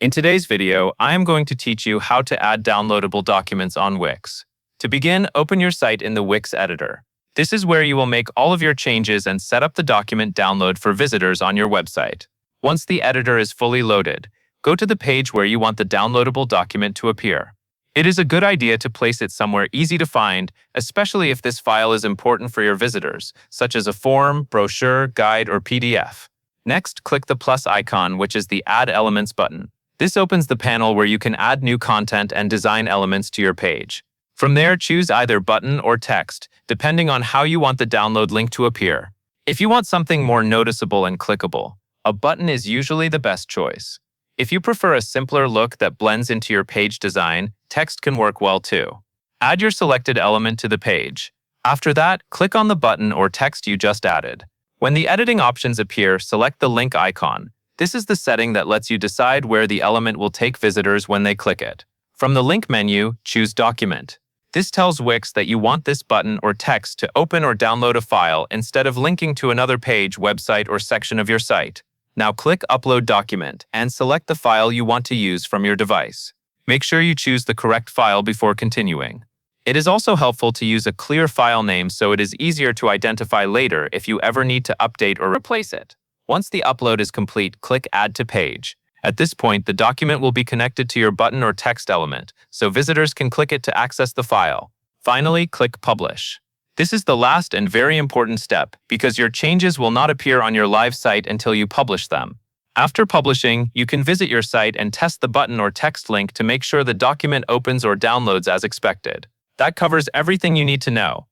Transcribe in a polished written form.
In today's video, I am going to teach you how to add downloadable documents on Wix. To begin, open your site in the Wix editor. This is where you will make all of your changes and set up the document download for visitors on your website. Once the editor is fully loaded, go to the page where you want the downloadable document to appear. It is a good idea to place it somewhere easy to find, especially if this file is important for your visitors, such as a form, brochure, guide, or PDF. Next, click the plus icon, which is the Add Elements button. This opens the panel where you can add new content and design elements to your page. From there, choose either button or text, depending on how you want the download link to appear. If you want something more noticeable and clickable, a button is usually the best choice. If you prefer a simpler look that blends into your page design, text can work well too. Add your selected element to the page. After that, click on the button or text you just added. When the editing options appear, select the link icon. This is the setting that lets you decide where the element will take visitors when they click it. From the link menu, choose Document. This tells Wix that you want this button or text to open or download a file instead of linking to another page, website, or section of your site. Now click Upload Document and select the file you want to use from your device. Make sure you choose the correct file before continuing. It is also helpful to use a clear file name so it is easier to identify later if you ever need to update or replace it. Once the upload is complete, click Add to Page. At this point, the document will be connected to your button or text element, so visitors can click it to access the file. Finally, click Publish. This is the last and very important step because your changes will not appear on your live site until you publish them. After publishing, you can visit your site and test the button or text link to make sure the document opens or downloads as expected. That covers everything you need to know.